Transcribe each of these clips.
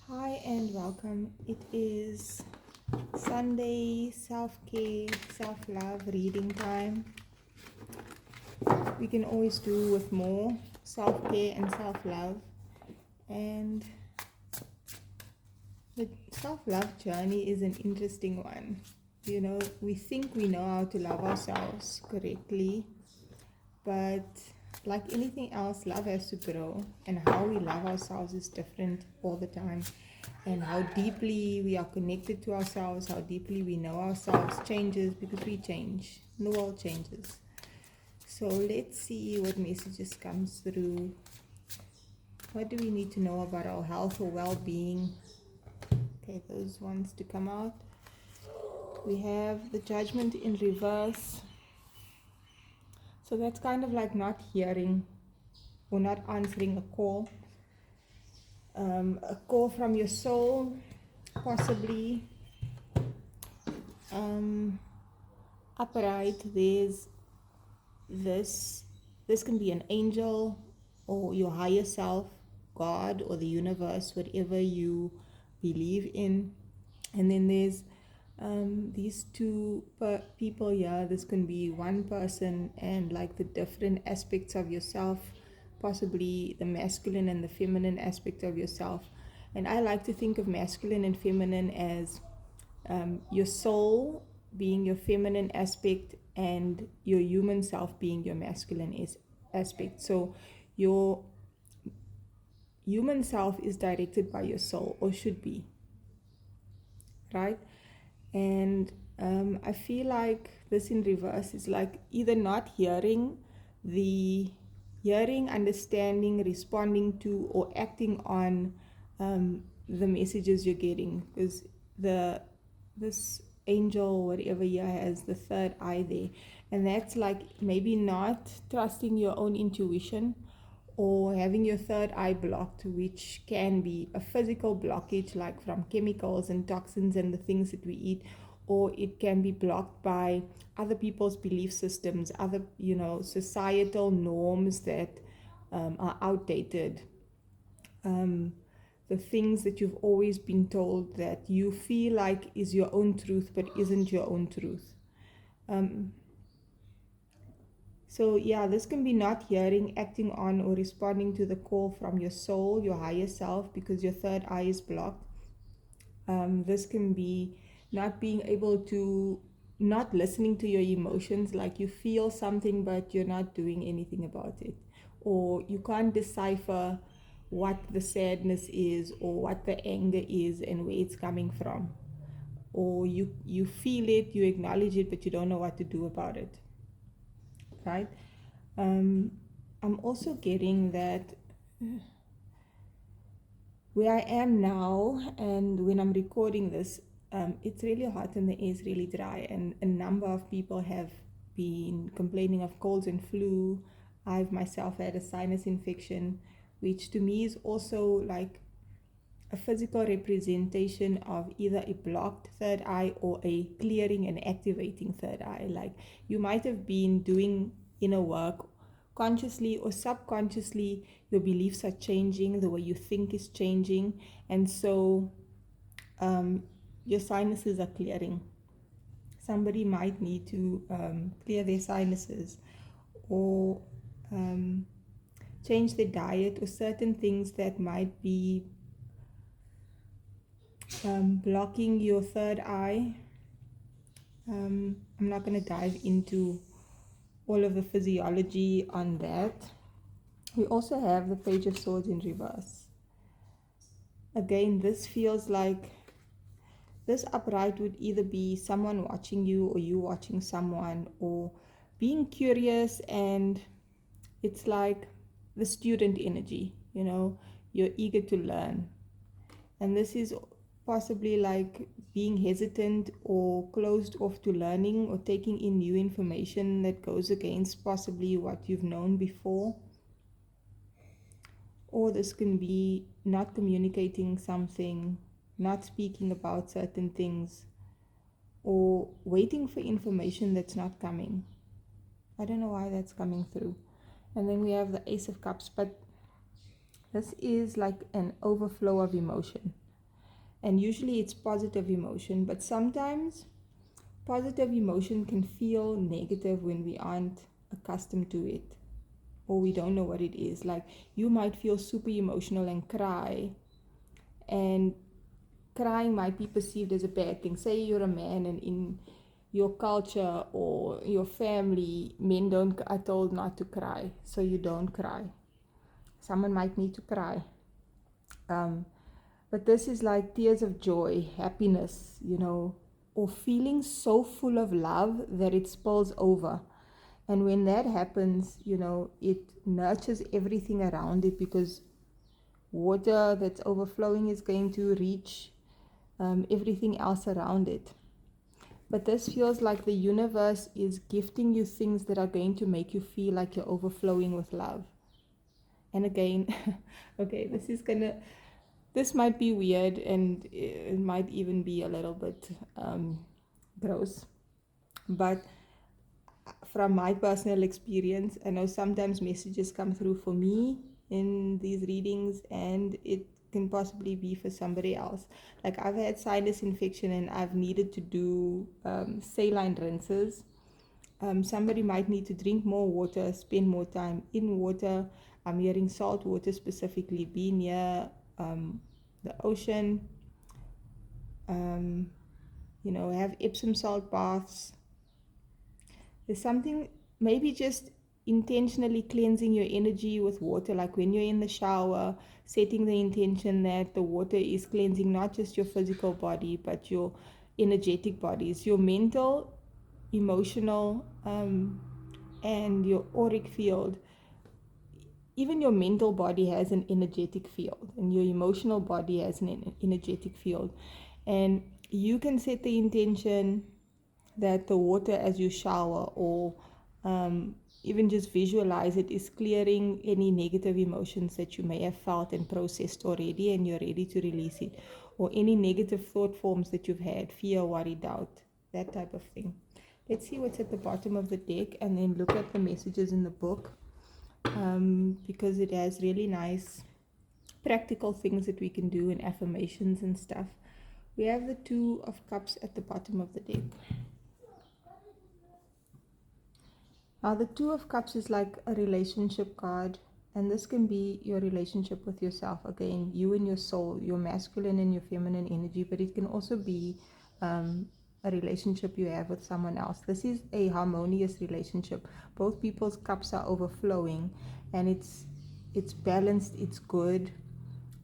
Hi and welcome. It is Sunday self-care, self-love reading time. We can always do with more self-care and self-love. And the self-love journey is an interesting one. We think we know how to love ourselves correctly, but like anything else, love has to grow, and how we love ourselves is different all the time. And how deeply we are connected to ourselves, how deeply we know ourselves changes because we change. The world changes. So let's see what messages comes through. What do we need to know about our health or well-being? Okay, those ones to come out. We have the Judgment in reverse. So that's kind of like not hearing or not answering a call. A call from your soul, possibly. Upright, there's this can be an angel or your higher self, God or the universe, whatever you believe in. And then there's these two people here. This can be one person and like the different aspects of yourself, possibly the masculine and the feminine aspect of yourself. And I like to think of masculine and feminine as your soul being your feminine aspect and your human self being your masculine aspect. So your human self is directed by your soul, or should be, right? And I feel like this in reverse is like either not hearing, understanding, responding to, or acting on the messages you're getting, because this angel, whatever here, has the third eye there, and that's like maybe not trusting your own intuition or having your third eye blocked, which can be a physical blockage like from chemicals and toxins and the things that we eat, or it can be blocked by other people's belief systems, other societal norms that are outdated, the things that you've always been told that you feel like is your own truth but isn't your own truth. So yeah, this can be not hearing, acting on, or responding to the call from your soul, your higher self, because your third eye is blocked. This can be not being able to, not listening to your emotions, like you feel something but you're not doing anything about it, or you can't decipher what the sadness is or what the anger is and where it's coming from, or you feel it, you acknowledge it, but you don't know what to do about it, right? I'm also getting that where I am now, and when I'm recording this, it's really hot and the air is really dry, and a number of people have been complaining of colds and flu. I've myself had a sinus infection, which to me is also like a physical representation of either a blocked third eye or a clearing and activating third eye. Like you might have been doing inner work consciously or subconsciously, your beliefs are changing, the way you think is changing, and so your sinuses are clearing. Somebody might need to clear their sinuses, or change their diet, or certain things that might be blocking your third eye. I'm not going to dive into all of the physiology on that. We also have the Page of Swords in reverse. Again, this feels like this upright would either be someone watching you or you watching someone, or being curious, and it's like the student energy, you're eager to learn. And this is possibly like being hesitant or closed off to learning or taking in new information that goes against possibly what you've known before. Or this can be not communicating something, not speaking about certain things, or waiting for information that's not coming. I don't know why that's coming through. And then we have the Ace of Cups, but this is like an overflow of emotion. And usually it's positive emotion, but sometimes positive emotion can feel negative when we aren't accustomed to it, or we don't know what it is. Like, you might feel super emotional and cry, and crying might be perceived as a bad thing. Say you're a man, and in your culture or your family, men don't are told not to cry, so you don't cry. Someone might need to cry. But this is like tears of joy, happiness, or feeling so full of love that it spills over. And when that happens, it nurtures everything around it, because water that's overflowing is going to reach everything else around it. But this feels like the universe is gifting you things that are going to make you feel like you're overflowing with love. And again, okay, this might be weird, and it might even be a little bit gross. But from my personal experience, I know sometimes messages come through for me in these readings, and it can possibly be for somebody else. Like, I've had sinus infection and I've needed to do saline rinses. Somebody might need to drink more water, spend more time in water. I'm hearing salt water specifically, be near the ocean, have Epsom salt baths. There's something, maybe just intentionally cleansing your energy with water, like when you're in the shower, setting the intention that the water is cleansing not just your physical body, but your energetic bodies, your mental, emotional, and your auric field. Even your mental body has an energetic field, and your emotional body has an energetic field. And you can set the intention that the water as you shower, or even just visualize it, is clearing any negative emotions that you may have felt and processed already, and you're ready to release it, or any negative thought forms that you've had, fear, worry, doubt, that type of thing. Let's see what's at the bottom of the deck, and then look at the messages in the book, because it has really nice practical things that we can do, and affirmations and stuff. We have the Two of Cups at the bottom of the deck. Now, the Two of Cups is like a relationship card, and this can be your relationship with yourself. Again, you and your soul, your masculine and your feminine energy, but it can also be a relationship you have with someone else. This is a harmonious relationship. Both people's cups are overflowing, and it's balanced, it's good.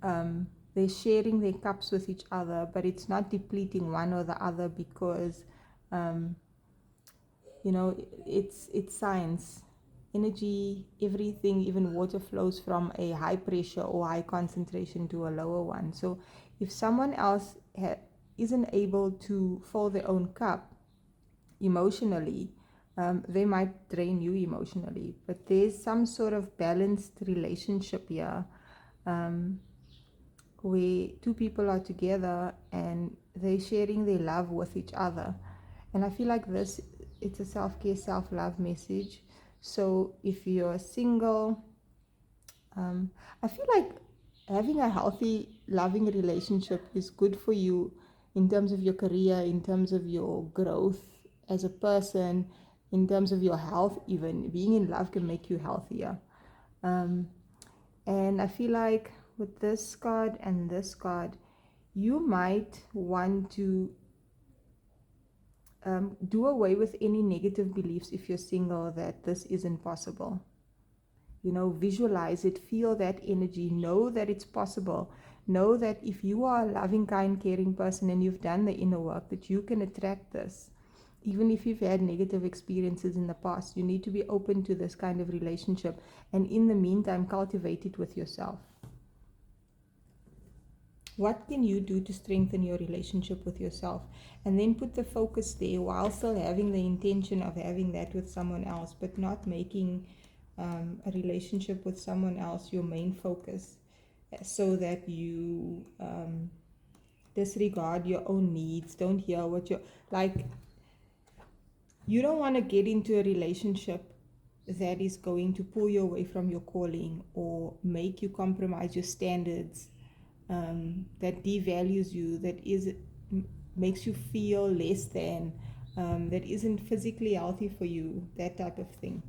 They're sharing their cups with each other, but it's not depleting one or the other, because it's science, energy, everything, even water flows from a high pressure or high concentration to a lower one. So if someone else isn't able to fill their own cup emotionally, they might drain you emotionally. But there's some sort of balanced relationship here, where two people are together and they're sharing their love with each other. And I feel like it's a self-care, self-love message. So if you're single, I feel like having a healthy, loving relationship is good for you in terms of your career, in terms of your growth as a person, in terms of your health. Even being in love can make you healthier. And I feel like with this card and this card, you might want to do away with any negative beliefs if you're single, that this isn't possible. Visualize it, feel that energy, know that it's possible. Know that if you are a loving, kind, caring person and you've done the inner work, that you can attract this. Even if you've had negative experiences in the past, you need to be open to this kind of relationship. And in the meantime, cultivate it with yourself. What can you do to strengthen your relationship with yourself? And then put the focus there, while still having the intention of having that with someone else, but not making a relationship with someone else your main focus, so that you disregard your own needs, don't hear what you're like. You don't want to get into a relationship that is going to pull you away from your calling, or make you compromise your standards, that devalues you, makes you feel less than, that isn't physically healthy for you, that type of thing.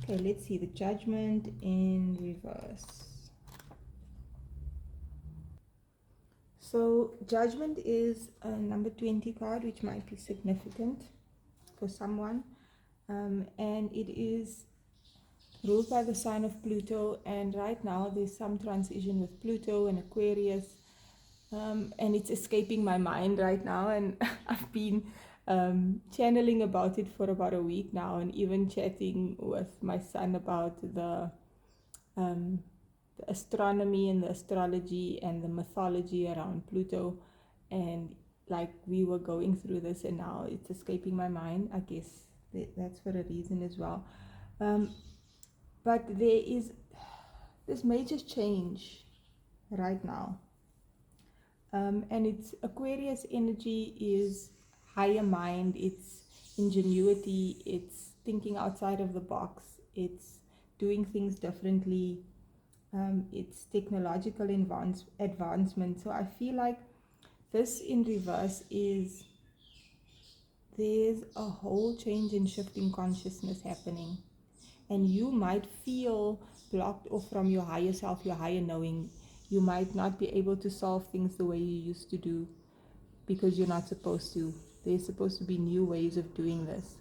Okay, let's see the Judgment in reverse. So Judgment is a number 20 card, which might be significant for someone, and it is ruled by the sign of Pluto, and right now there's some transition with Pluto and Aquarius, and it's escaping my mind right now, and I've been channeling about it for about a week now, and even chatting with my son about the astronomy and the astrology and the mythology around Pluto, and like we were going through this, and now it's escaping my mind. I guess that's for a reason as well. But there is this major change right now, and it's Aquarius energy is higher mind, it's ingenuity, it's thinking outside of the box, it's doing things differently, it's technological advancement. So I feel like this in reverse is there's a whole change and shift in consciousness happening, and you might feel blocked off from your higher self, your higher knowing. You might not be able to solve things the way you used to do because you're not supposed to. There's supposed to be new ways of doing this,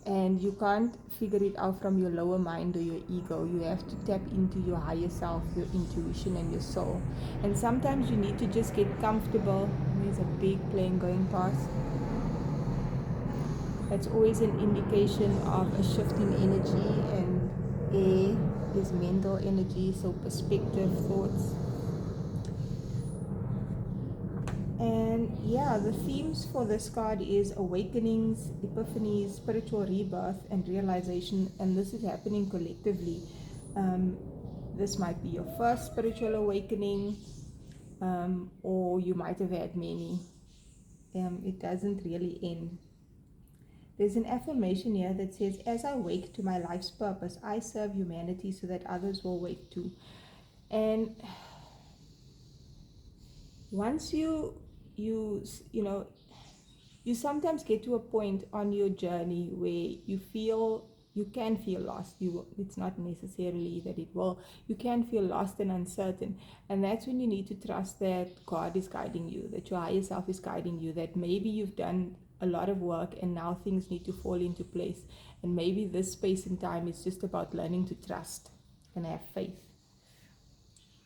and you can't figure it out from your lower mind or your ego. You have to tap into your higher self, your intuition and your soul. And sometimes you need to just get comfortable. There's a big plane going past. That's always an indication of a shift in energy, and air is mental energy, so perspective, thoughts. And yeah, the themes for this card is awakenings, epiphanies, spiritual rebirth, and realization, and this is happening collectively. This might be your first spiritual awakening, or you might have had many. It doesn't really end. There's an affirmation here that says, as I wake to my life's purpose, I serve humanity so that others will wake too. And once you know, you sometimes get to a point on your journey where you can feel lost. It's not necessarily that it will. You can feel lost and uncertain, and that's when you need to trust that God is guiding you, that your higher self is guiding you, that maybe you've done a lot of work and now things need to fall into place, and maybe this space and time is just about learning to trust and have faith.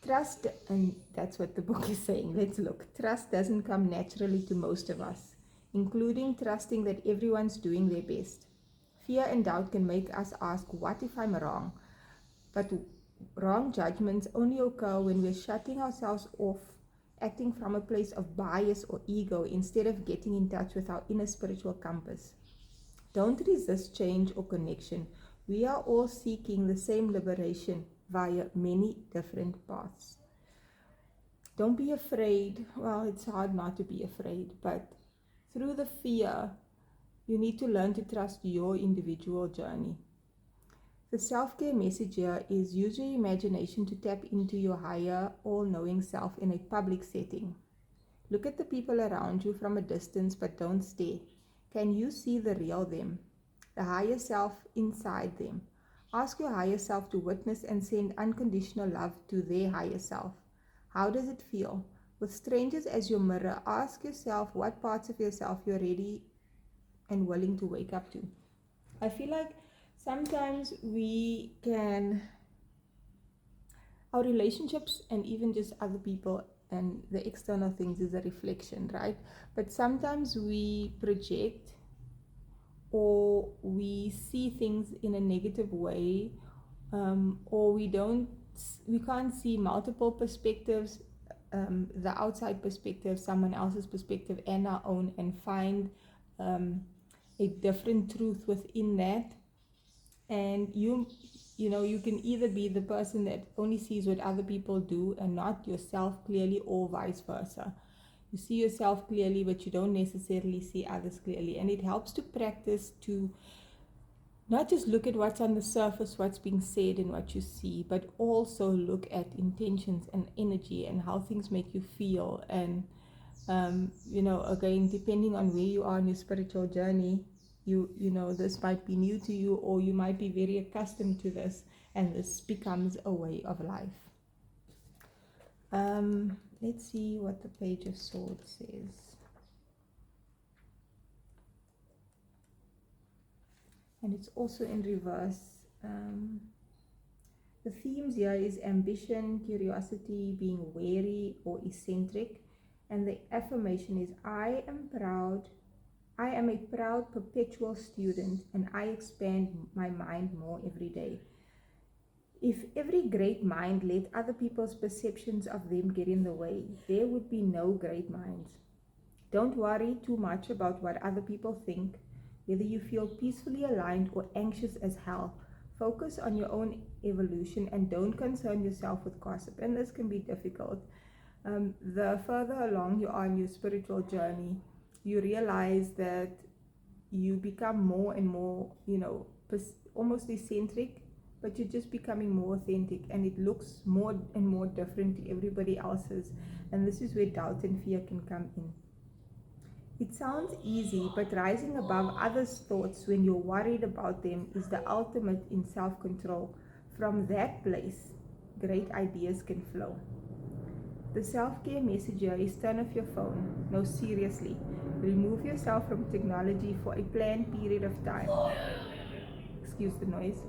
Trust, and that's what the book is saying. Let's look. Trust doesn't come naturally to most of us, including trusting that everyone's doing their best. Fear and doubt can make us ask, what if I'm wrong? But wrong judgments only occur when we're shutting ourselves off, acting from a place of bias or ego instead of getting in touch with our inner spiritual compass. Don't resist change or connection. We are all seeking the same liberation via many different paths. Don't be afraid. Well, it's hard not to be afraid, but through the fear, you need to learn to trust your individual journey. The self-care message here is use your imagination to tap into your higher, all-knowing self in a public setting. Look at the people around you from a distance, but don't stare. Can you see the real them, the higher self inside them? Ask your higher self to witness and send unconditional love to their higher self. How does it feel? With strangers as your mirror, ask yourself what parts of yourself you're ready and willing to wake up to. I feel like sometimes our relationships and even just other people and the external things is a reflection, right? But sometimes we project or we see things in a negative way, or we can't see multiple perspectives, the outside perspective, someone else's perspective, and our own, and find a different truth within that. And you can either be the person that only sees what other people do and not yourself clearly, or vice versa. You see yourself clearly, but you don't necessarily see others clearly. And it helps to practice to not just look at what's on the surface, what's being said and what you see, but also look at intentions and energy and how things make you feel. And again, depending on where you are in your spiritual journey, this might be new to you, or you might be very accustomed to this, and this becomes a way of life. Let's see what the Page of Swords says. And it's also in reverse. The themes here is ambition, curiosity, being wary or eccentric. And the affirmation is, I am a proud perpetual student, and I expand my mind more every day. If every great mind let other people's perceptions of them get in the way, there would be no great minds. Don't worry too much about what other people think. Whether you feel peacefully aligned or anxious as hell, focus on your own evolution and don't concern yourself with gossip. And this can be difficult. The further along you are in your spiritual journey, you realize that you become more and more, almost eccentric, but you're just becoming more authentic, and it looks more and more different to everybody else's. And this is where doubt and fear can come in. It sounds easy, but rising above others' thoughts when you're worried about them is the ultimate in self-control. From that place, great ideas can flow. The self-care message here is turn off your phone. No, seriously. Remove yourself from technology for a planned period of time. Excuse the noise.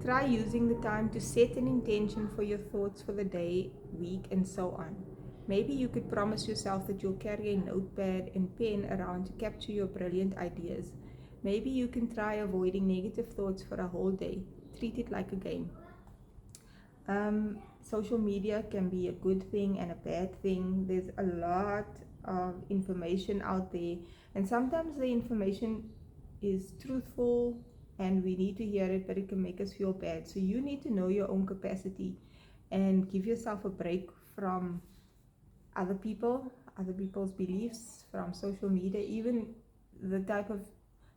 Try using the time to set an intention for your thoughts for the day, week, and so on. Maybe you could promise yourself that you'll carry a notepad and pen around to capture your brilliant ideas. Maybe you can try avoiding negative thoughts for a whole day. Treat it like a game. Social media can be a good thing and a bad thing. There's a lot of information out there, and sometimes the information is truthful and we need to hear it, but it can make us feel bad. So you need to know your own capacity and give yourself a break from other people's beliefs, from social media, even the type of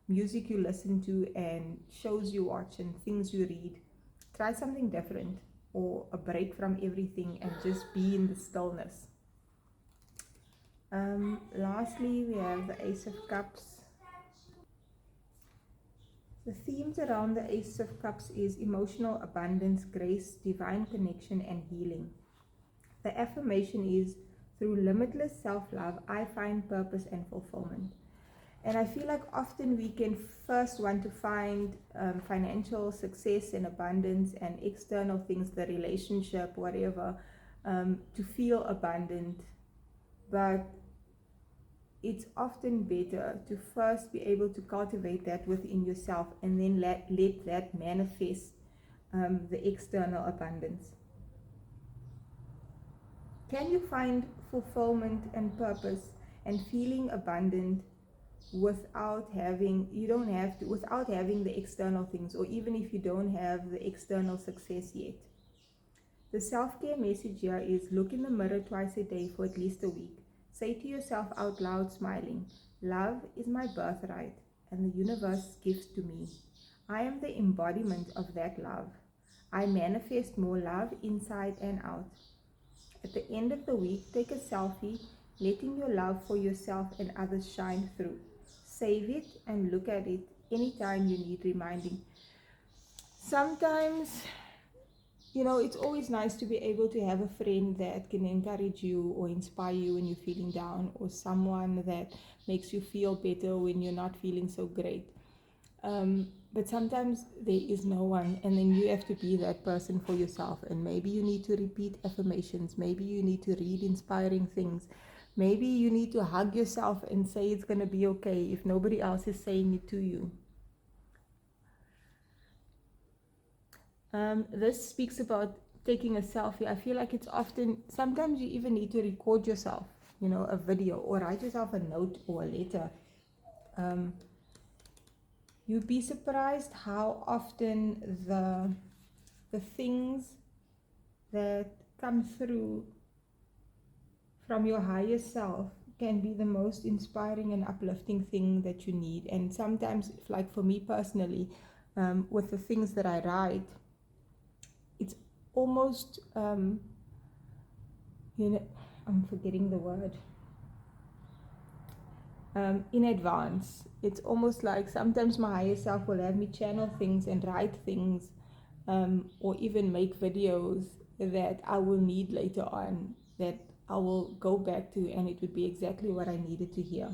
music you listen to and shows you watch and things you read. Try something different, or a break from everything and just be in the stillness. Lastly, we have the Ace of Cups. The themes around the Ace of Cups is emotional abundance, grace, divine connection, and healing. The affirmation is, through limitless self-love, I find purpose and fulfillment. And I feel like often we can first want to find financial success and abundance and external things, the relationship, whatever, to feel abundant. But it's often better to first be able to cultivate that within yourself and then let that manifest the external abundance. Can you find fulfillment and purpose and feeling abundant without having the external things, or even if you don't have the external success yet? The self-care message here is, look in the mirror twice a day for at least a week. Say to yourself out loud, smiling, love is my birthright and the universe gives to me. I am the embodiment of that love. I manifest more love inside and out. At the end of the week, take a selfie, letting your love for yourself and others shine through. Save it and look at it anytime you need reminding. Sometimes, it's always nice to be able to have a friend that can encourage you or inspire you when you're feeling down, or someone that makes you feel better when you're not feeling so great. But sometimes there is no one, and then you have to be that person for yourself. And maybe you need to repeat affirmations. Maybe you need to read inspiring things. Maybe you need to hug yourself and say it's going to be okay if nobody else is saying it to you. This speaks about taking a selfie. I feel like it's often, sometimes you even need to record yourself, a video, or write yourself a note or a letter. You'd be surprised how often the things that come through from your higher self can be the most inspiring and uplifting thing that you need. And sometimes, like for me personally, with the things that I write, it's almost, I'm forgetting the word, in advance. It's almost like sometimes my higher self will have me channel things and write things, or even make videos that I will need later on, that I will go back to, and it would be exactly what I needed to hear.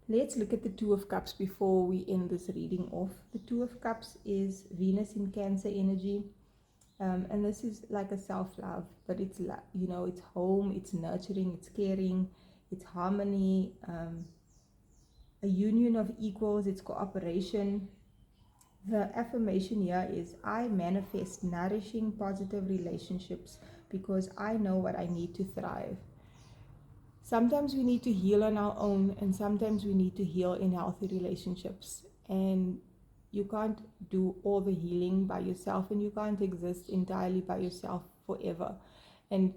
Let's look at the Two of Cups before we end this reading off. The Two of Cups is Venus in Cancer energy, and this is like a self-love, but it's it's home, it's nurturing, it's caring, it's harmony, a union of equals, it's cooperation. The affirmation here is, I manifest nourishing, positive relationships because I know what I need to thrive. Sometimes we need to heal on our own, and sometimes we need to heal in healthy relationships. And you can't do all the healing by yourself, and you can't exist entirely by yourself forever. And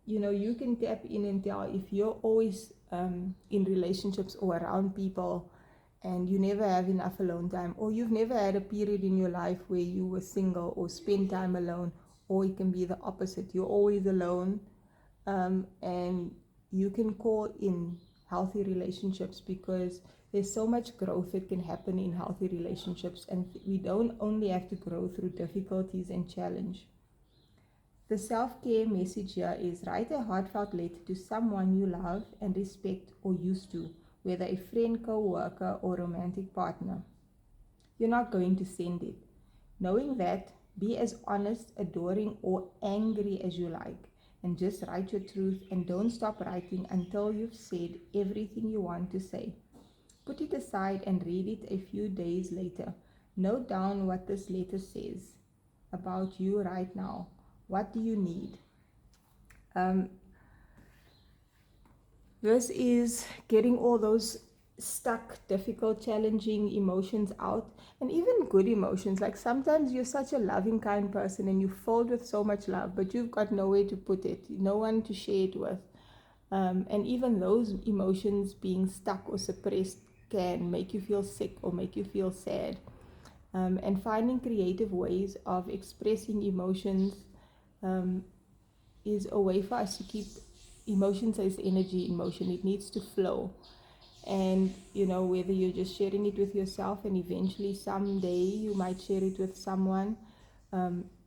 you can tap in and tell if you're always in relationships or around people and you never have enough alone time, or you've never had a period in your life where you were single or spent time alone, or it can be the opposite, you're always alone, and you can call in healthy relationships, because there's so much growth that can happen in healthy relationships, and we don't only have to grow through difficulties and challenge. The self-care message here is, write a heartfelt letter to someone you love and respect or used to, whether a friend, co-worker, or romantic partner. You're not going to send it. Knowing that, be as honest, adoring, or angry as you like, and just write your truth, and don't stop writing until you've said everything you want to say. Put it aside and read it a few days later. Note down what this letter says about you right now. What do you need? This is getting all those stuck, difficult, challenging emotions out, and even good emotions. Like sometimes you're such a loving, kind person and you're filled with so much love, but you've got nowhere to put it, no one to share it with. And even those emotions being stuck or suppressed can make you feel sick or make you feel sad. And finding creative ways of expressing emotions is a way for us to keep emotions as energy in motion. It needs to flow. And whether you're just sharing it with yourself, and eventually someday you might share it with someone,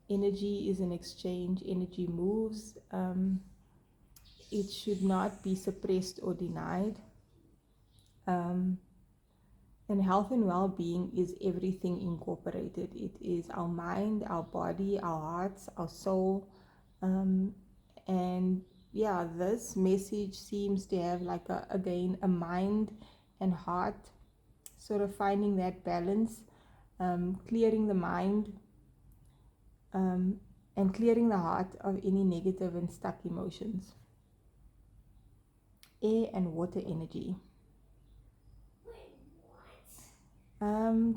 energy is an exchange, energy moves. It should not be suppressed or denied. And health and well-being is everything incorporated. It is our mind, our body, our hearts, our soul. And yeah, this message seems to have like a mind and heart, sort of finding that balance, clearing the mind, and clearing the heart of any negative and stuck emotions. Air and water energy.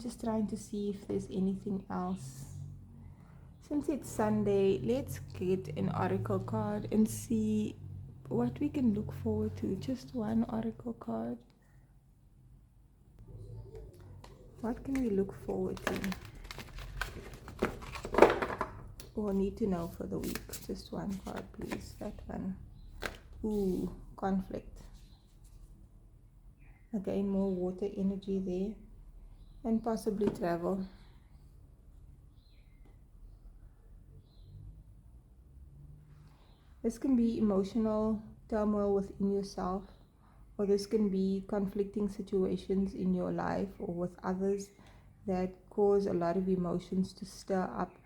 Just trying to see if there's anything else. Since it's Sunday, let's get an oracle card and see what we can look forward to. Just one oracle card. What can we look forward to or need to know for the week? Just one card, please. That one. Ooh, conflict. Again, more water energy there. And possibly travel. This can be emotional turmoil within yourself, or this can be conflicting situations in your life or with others that cause a lot of emotions to stir up.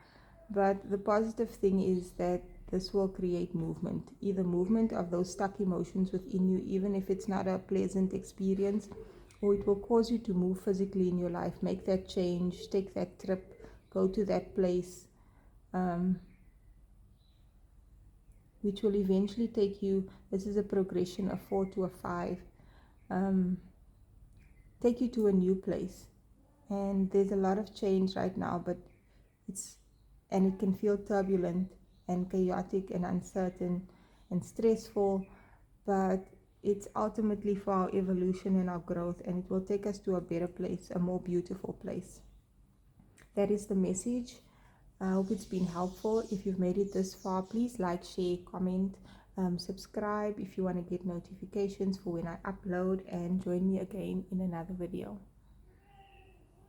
But the positive thing is that this will create movement, either movement of those stuck emotions within you, even if it's not a pleasant experience, or it will cause you to move physically in your life, make that change, take that trip, go to that place, which will eventually take you, this is a progression, a 4 to a 5, take you to a new place. And there's a lot of change right now, but it can feel turbulent and chaotic and uncertain and stressful, but it's ultimately for our evolution and our growth, and it will take us to a better place, a more beautiful place. that is the message. I hope it's been helpful. If you've made it this far, please like, share, comment, subscribe if you want to get notifications for when I upload, and join me again in another video.